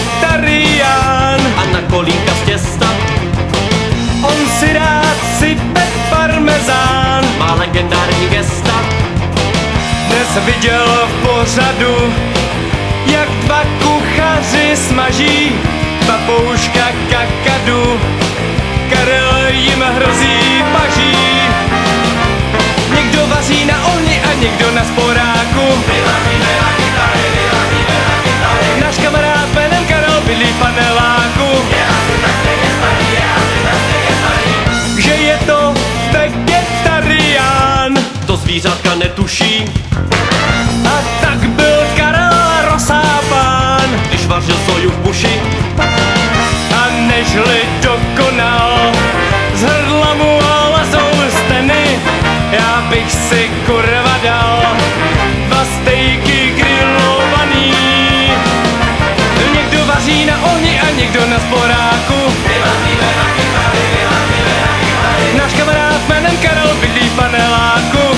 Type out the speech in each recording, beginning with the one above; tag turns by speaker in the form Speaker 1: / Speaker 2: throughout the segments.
Speaker 1: Vegetarián
Speaker 2: a na kolínka z těsta
Speaker 1: on si rád sype parmezán.
Speaker 2: má legendární gesta.
Speaker 1: Dnes viděl v pořadu, jak dva kuchaři smaží papouška kakadu. Karel jim hrozí paží. Někdo vaří na ohni a někdo na sporáku. Náš kamarád jménem Karel bydlí v paneláku. Že je to vegetarián,
Speaker 2: To zvířátka netuší,
Speaker 1: a tak byl Karel rozsápán.
Speaker 2: když vařil soju v buši.
Speaker 1: A nežli dokonal, z hrdla mu lezou steny. Já bych si kurva dal dva stejky grillovaný. Někdo vaří na ohni a někdo na sporáku. Náš kamarád jménem Karel bydlí v paneláku.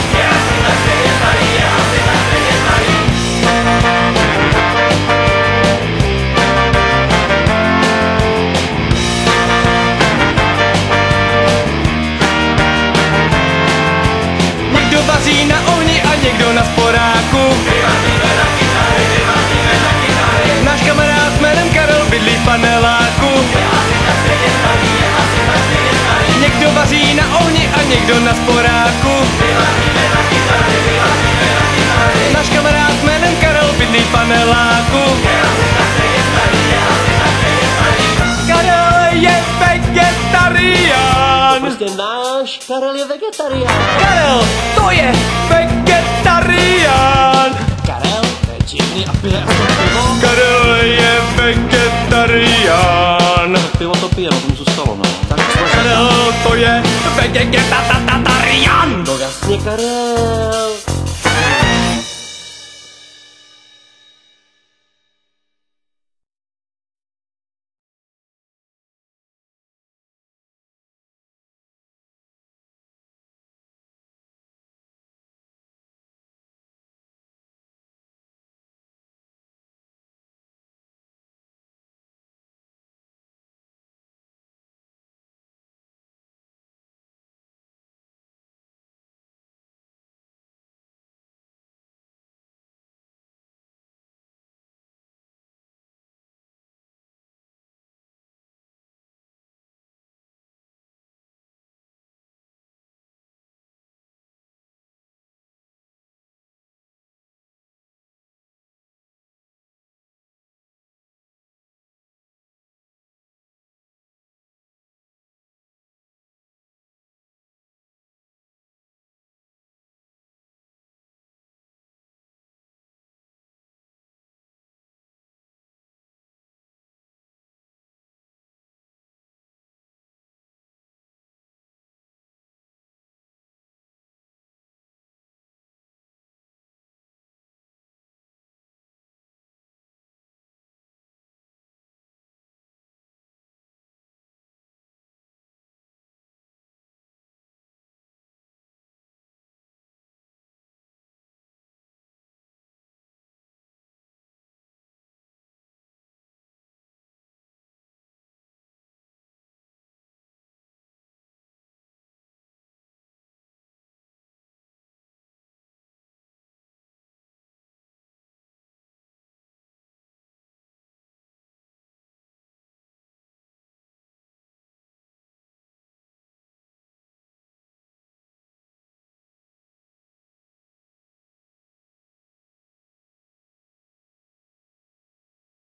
Speaker 1: Někdo vaří na ohni a někdo na sporáku. Náš kamarád jménem Karel bydlí v paneláku. Někdo vaří na ohni a někdo na sporáku. Náš kamarád jménem Karel bydlí v paneláku. Karel je vegetarián.
Speaker 2: Prostě náš Karel je vegetarián.
Speaker 1: Karel, to je vegetarián.
Speaker 2: Karel, to je divný a pije aspoň pivo.
Speaker 1: Karel je vegetarián.
Speaker 2: Pivo to pije, no to mu zůstalo, no. Tak
Speaker 1: Karel, to je vegetarián.
Speaker 2: no jasně, Karel.